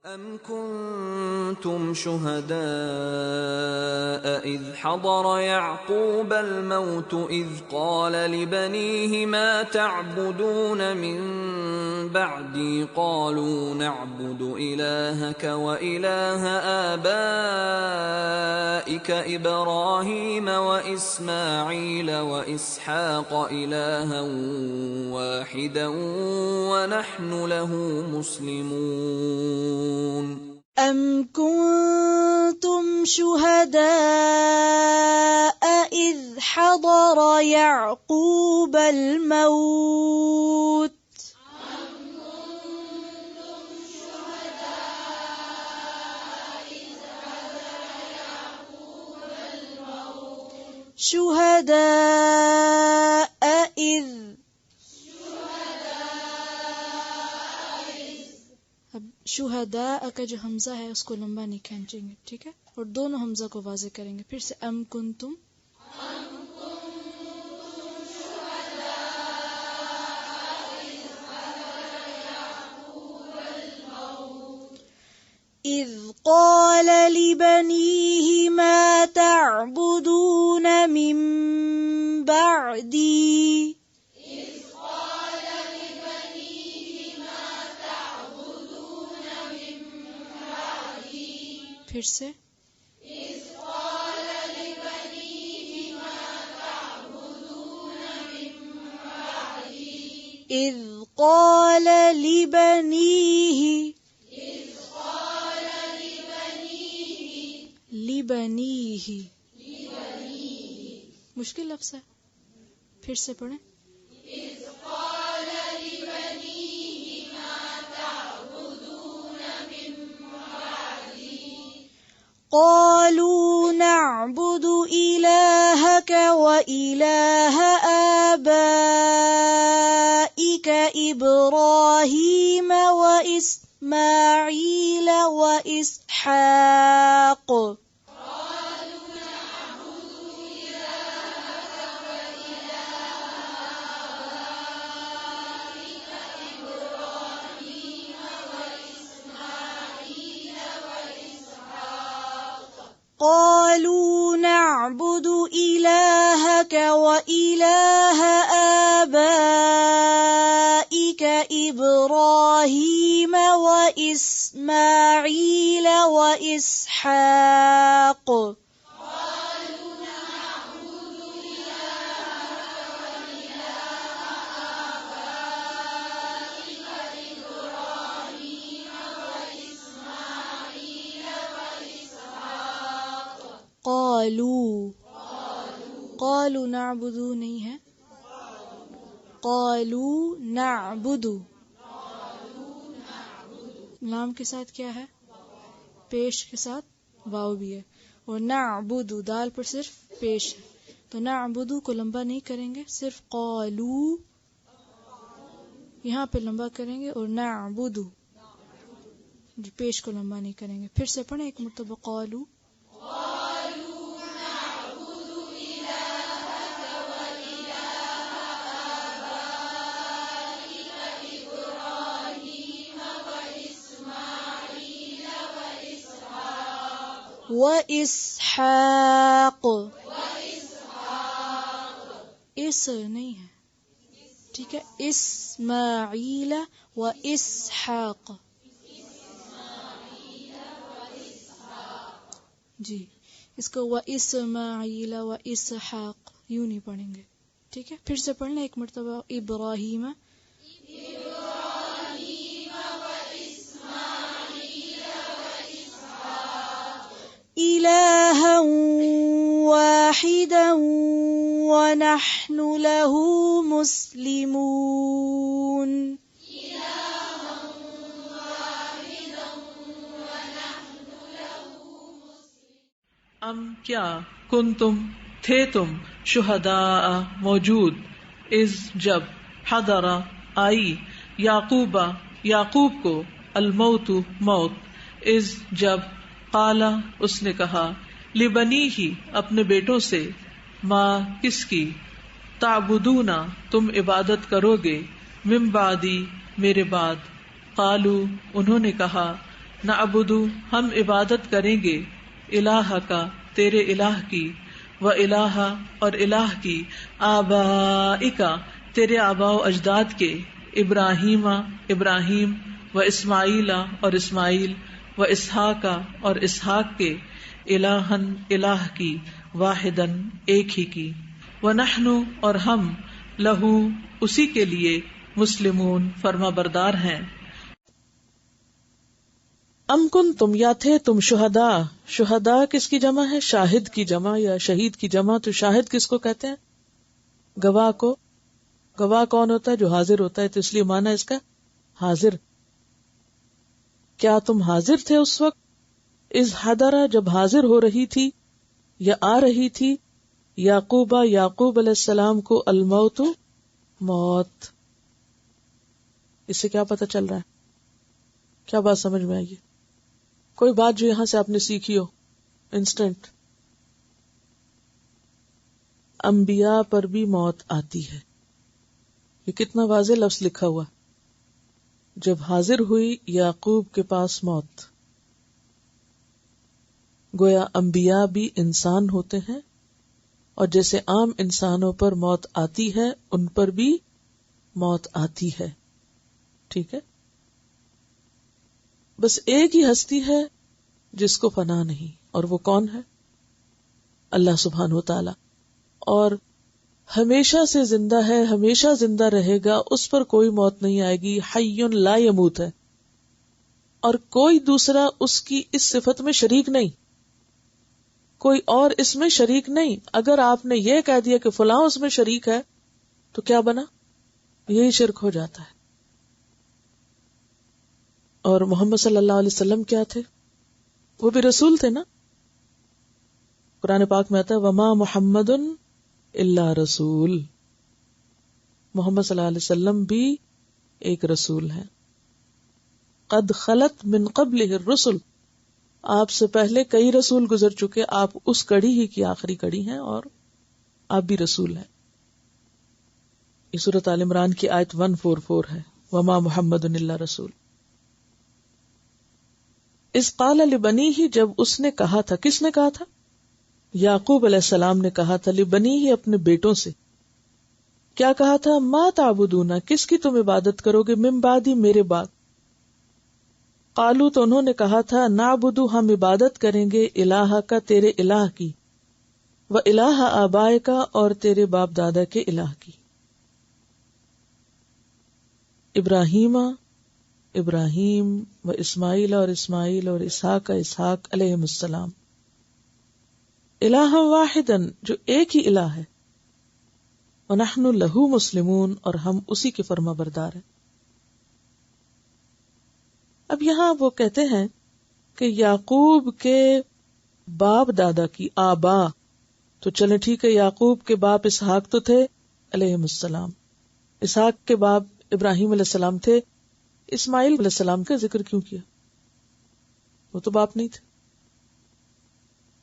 أَمْ كُنتُمْ شُهَدَاءَ إِذْ حَضَرَ يَعْقُوبَ الْمَوْتُ إِذْ قَالَ لِبَنِيهِ مَا تَعْبُدُونَ مِن بَعْدِي قَالُوا نَعْبُدُ إِلَٰهَكَ وَإِلَٰهَ آبَائِكَ إِبْرَاهِيمَ وَإِسْمَاعِيلَ وَإِسْحَاقَ إِلَٰهًا وَاحِدًا وَنَحْنُ لَهُ مسلمون. أَمْ كُنتُمْ شُهَدَاءَ إِذْ حَضَرَ يَعْقُوبَ الْمَوْتُ اب شہداء کا جو حمزہ ہے اس کو لمبا نہیں کھینچیں گے، ٹھیک ہے، اور دونوں حمزہ کو واضح کریں گے. پھر سے ام کنتم إِذْ قَالَ لِبَنِيهِ مَا تَعْبُدُونَ مِن بَعْدِي پھر سے إِذْ قَالَ لِبَنِيهِ مَا تَعْبُدُونَ مِن بَعْدِي إِذْ قَالَ لِبَنِيهِ مشکل لفظ ہے، پھر سے پڑھیں. إِذْ قَالَ لِبَنِيهِ مَا تَعْبُدُونَ مِن بَعْدِي قَالُوا نَعْبُدُ إِلَٰهَكَ وَإِلَٰهَ آبَائِكَ إِبْرَاهِيمَ وَإِسْمَاعِيلَ وَإِسْحَاقَ قالوا نعبد إلهك وإله آبائك إبراهيم وإسماعيل وإسحاق قالوا نعبد نہیں ہے، قالوا نعبد لام کے ساتھ کیا ہے، پیش کے ساتھ واو بھی ہے، اور نعبد دال پر صرف پیش ہے، تو نعبد کو لمبا نہیں کریں گے، صرف قالوا یہاں پہ لمبا کریں گے، اور نعبد پیش کو لمبا نہیں کریں گے. پھر سے پڑھیں ایک مرتبہ. قالوا وَإِسْحَاقَ اس نہیں ہے، ٹھیک ہے، اسماعیل وَإِسْحَاقَ جی، اس کو وَإِسْمَاعِيلَ وَإِسْحَاقَ یوں نہیں پڑھیں گے، ٹھیک ہے. پھر سے پڑھنا ایک مرتبہ. ابراہیم إِلَٰهًا وَاحِدًا وَنَحْنُ لَهُ مُسْلِمُونَ. ام کیا کنتم تھے تم شہداء موجود اذ جب حضر آئی یعقوب کو الموت موت اذ جب قال اس نے کہا لبنیہ اپنے بیٹوں سے ماں کس کی تعبدون تم عبادت کرو گے من بعدی میرے بعد قالو انہوں نے کہا نعبدو ہم عبادت کریں گے، الہ کا تیرے الہ کی، و الہ اور الہ کی، آبائکا تیرے آباء و اجداد کے، ابراہیم ابراہیم، و اسماعیل اور اسماعیل، و اسحاق اور اسحاق کے، الہن الہ کی، واحدن ایک ہی کی، ونحن اور ہم، لہو اسی کے لیے، مسلمون فرما بردار ہیں۔ ام کن تم یا تھے تم شہداء، شہداء کس کی جمع ہے؟ شاہد کی جمع یا شہید کی جمع۔ تو شاہد کس کو کہتے ہیں؟ گواہ کو۔ گواہ کون ہوتا ہے؟ جو حاضر ہوتا ہے، تو اس لیے مانا اس کا حاضر۔ کیا تم حاضر تھے اس وقت؟ از حضرہ جب حاضر ہو رہی تھی یا آ رہی تھی، یعقوب یعقوب علیہ السلام کو، الموت موت۔ اس سے کیا پتہ چل رہا ہے؟ کیا بات سمجھ میں آئی؟ کوئی بات جو یہاں سے آپ نے سیکھی ہو انسٹنٹ؟ انبیاء پر بھی موت آتی ہے۔ یہ کتنا واضح لفظ لکھا ہوا۔ جب حاضر ہوئی یعقوب کے پاس موت، گویا انبیاء بھی انسان ہوتے ہیں، اور جیسے عام انسانوں پر موت آتی ہے ان پر بھی موت آتی ہے۔ ٹھیک ہے؟ بس ایک ہی ہستی ہے جس کو فنا نہیں، اور وہ کون ہے؟ اللہ سبحانہ وتعالی، اور ہمیشہ سے زندہ ہے، ہمیشہ زندہ رہے گا، اس پر کوئی موت نہیں آئے گی، حی لا یموت ہے، اور کوئی دوسرا اس کی اس صفت میں شریک نہیں، کوئی اور اس میں شریک نہیں۔ اگر آپ نے یہ کہہ دیا کہ فلاں اس میں شریک ہے تو کیا بنا؟ یہی شرک ہو جاتا ہے۔ اور محمد صلی اللہ علیہ وسلم کیا تھے؟ وہ بھی رسول تھے نا۔ قرآن پاک میں آتا ہے وما محمد الا رسول، محمد صلی اللہ علیہ وسلم بھی ایک رسول ہیں۔ قد خلت من قبلہ الرسل، آپ سے پہلے کئی رسول گزر چکے، آپ اس کڑی ہی کی آخری کڑی ہیں، اور آپ بھی رسول ہیں۔ یہ سورۃ آل عمران کی آیت 144 ہے، وما محمد الا رسول۔ اس قال لبنیہ، جب اس نے کہا تھا، کس نے کہا تھا؟ یعقوب علیہ السلام نے کہا تھا، لبنیہ اپنے بیٹوں سے۔ کیا کہا تھا؟ ما تعبدون، کس کی تم عبادت کرو گے، من بعدی میرے بعد۔ قالو، تو انہوں نے کہا تھا، نعبدو ہم عبادت کریں گے، الہ کا تیرے الہ کی، و الہ آبائے کا اور تیرے باپ دادا کے الہ کی، ابراہیم ابراہیم و اسماعیل اور اسماعیل اور اسحاق اسحاق علیہم السلام، الہ واحدن جو ایک ہی الہ ہے، ونحن لہو مسلمون اور ہم اسی کے فرما بردار ہیں۔ اب یہاں وہ کہتے ہیں کہ یعقوب کے باپ دادا کی آبا، تو چلیں ٹھیک ہے، یعقوب کے باپ اسحاق تو تھے علیہم السلام، اسحاق کے باپ ابراہیم علیہ السلام تھے، اسماعیل علیہ السلام کا ذکر کیوں کیا؟ وہ تو باپ نہیں تھے،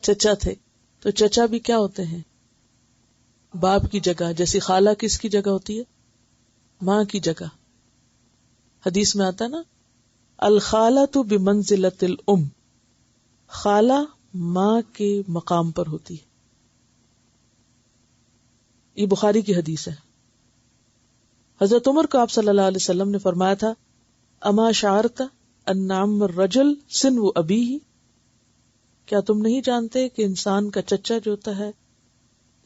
چچا تھے۔ تو چچا بھی کیا ہوتے ہیں؟ باپ کی جگہ، جیسی خالہ کس کی جگہ ہوتی ہے؟ ماں کی جگہ۔ حدیث میں آتا ہے نا، الخالۃ بمنزلۃ الام، خالہ ماں کے مقام پر ہوتی ہے۔ یہ بخاری کی حدیث ہے۔ حضرت عمر کو آپ صلی اللہ علیہ وسلم نے فرمایا تھا، اما شعرت ان عم الرجل سنو ابیہ، کیا تم نہیں جانتے کہ انسان کا چچا جو ہوتا ہے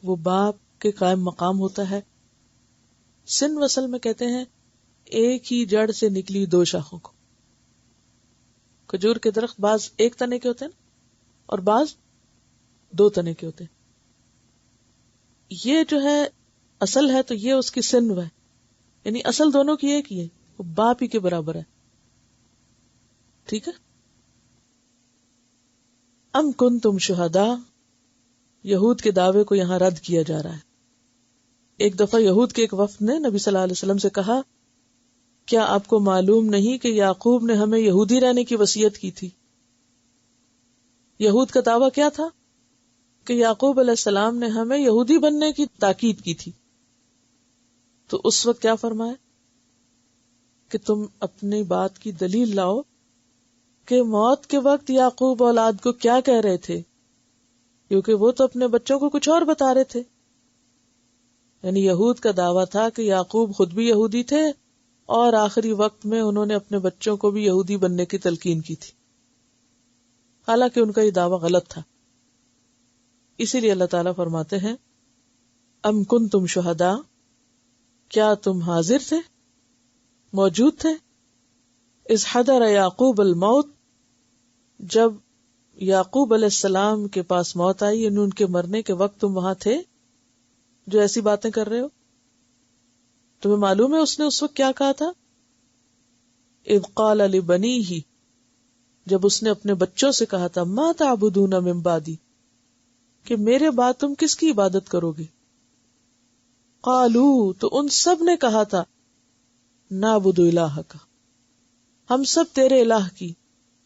وہ باپ کے قائم مقام ہوتا ہے؟ سن وصل میں کہتے ہیں ایک ہی جڑ سے نکلی دو شاخوں کو۔ کھجور کے درخت بعض ایک تنے کے ہوتے ہیں اور بعض دو تنے کے ہوتے ہیں۔ یہ جو ہے اصل ہے تو یہ اس کی سنو ہے، یعنی اصل دونوں کی ایک ہی ہے، وہ باپ ہی کے برابر ہے۔ ٹھیک ہے۔ ام کنتم شہداء، یہود کے دعوے کو یہاں رد کیا جا رہا ہے۔ ایک دفعہ یہود کے ایک وفد نے نبی صلی اللہ علیہ وسلم سے کہا، کیا آپ کو معلوم نہیں کہ یعقوب نے ہمیں یہودی رہنے کی وصیت کی تھی؟ یہود کا دعویٰ کیا تھا کہ یعقوب علیہ السلام نے ہمیں یہودی بننے کی تاکید کی تھی۔ تو اس وقت کیا فرمایا کہ تم اپنی بات کی دلیل لاؤ کہ موت کے وقت یعقوب اولاد کو کیا کہہ رہے تھے، کیونکہ وہ تو اپنے بچوں کو کچھ اور بتا رہے تھے. یعنی یہود کا دعویٰ تھا کہ یعقوب خود بھی یہودی تھے اور آخری وقت میں انہوں نے اپنے بچوں کو بھی یہودی بننے کی تلقین کی تھی، حالانکہ ان کا یہ دعویٰ غلط تھا. اسی لیے اللہ تعالیٰ فرماتے ہیں ام کنتم شہداء، کیا تم حاضر تھے، موجود تھے، اذ حضر یعقوب الموت، جب یعقوب علیہ السلام کے پاس موت آئی، یعنی ان کے مرنے کے وقت تم وہاں تھے جو ایسی باتیں کر رہے ہو. تمہیں معلوم ہے اس نے اس وقت کیا کہا تھا؟ اذ قال لبنیہ، جب اس نے اپنے بچوں سے کہا تھا ما تعبدون من بعدی، کہ میرے بعد تم کس کی عبادت کرو گے. قالو، تو ان سب نے کہا تھا نعبد الہک، ہم سب تیرے الہ کی،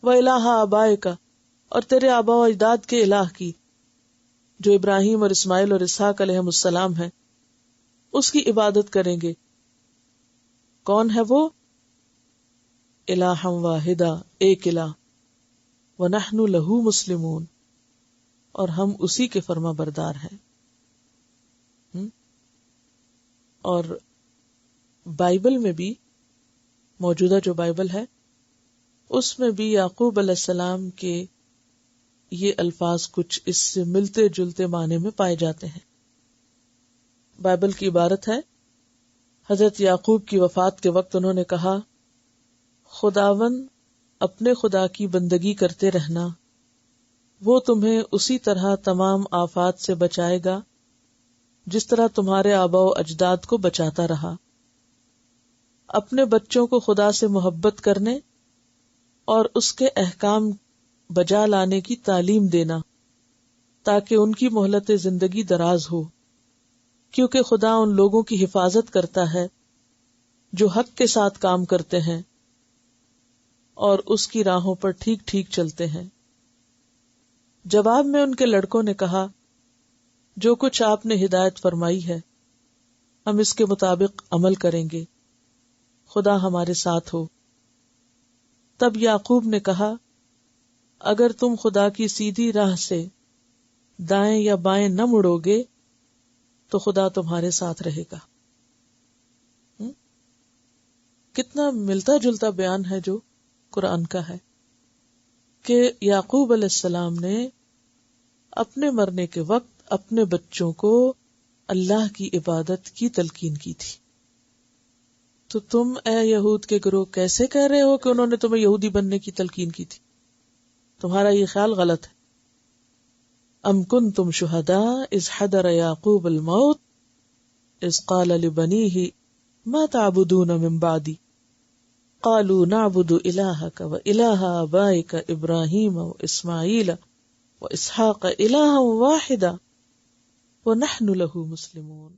و الہ آبائک، اور تیرے آبا و اجداد کے الہ کی، جو ابراہیم اور اسماعیل اور اسحاق علیہ السلام ہیں، اس کی عبادت کریں گے. کون ہے وہ؟ الہ واحدہ، ایک الہ، ونحن لہ مسلمون، اور ہم اسی کے فرما بردار ہیں. اور بائبل میں بھی، موجودہ جو بائبل ہے اس میں بھی یعقوب علیہ السلام کے یہ الفاظ کچھ اس سے ملتے جلتے معنی میں پائے جاتے ہیں. بائبل کی عبارت ہے، حضرت یعقوب کی وفات کے وقت انہوں نے کہا خداوند اپنے خدا کی بندگی کرتے رہنا، وہ تمہیں اسی طرح تمام آفات سے بچائے گا جس طرح تمہارے آبا و اجداد کو بچاتا رہا. اپنے بچوں کو خدا سے محبت کرنے اور اس کے احکام بجا لانے کی تعلیم دینا تاکہ ان کی مہلت زندگی دراز ہو، کیونکہ خدا ان لوگوں کی حفاظت کرتا ہے جو حق کے ساتھ کام کرتے ہیں اور اس کی راہوں پر ٹھیک ٹھیک چلتے ہیں. جواب میں ان کے لڑکوں نے کہا جو کچھ آپ نے ہدایت فرمائی ہے ہم اس کے مطابق عمل کریں گے، خدا ہمارے ساتھ ہو. تب یعقوب نے کہا اگر تم خدا کی سیدھی راہ سے دائیں یا بائیں نہ مڑو گے تو خدا تمہارے ساتھ رہے گا. کتنا ملتا جلتا بیان ہے جو قرآن کا ہے کہ یعقوب علیہ السلام نے اپنے مرنے کے وقت اپنے بچوں کو اللہ کی عبادت کی تلقین کی تھی. تو تم اے یہود کے گروہ کیسے کہہ رہے ہو کہ انہوں نے تمہیں یہودی بننے کی تلقین کی تھی؟ تمہارا یہ خیال غلط ہے. ام کنتم شہداء اذ حضر یعقوب الموت اذ قال لبنیہ ما تعبدون من بعدی قالوا نعبد الہک و الہ آبائک ابراہیم و اسماعیل و اسحاق الہا واحدا ونحن لہ مسلمون.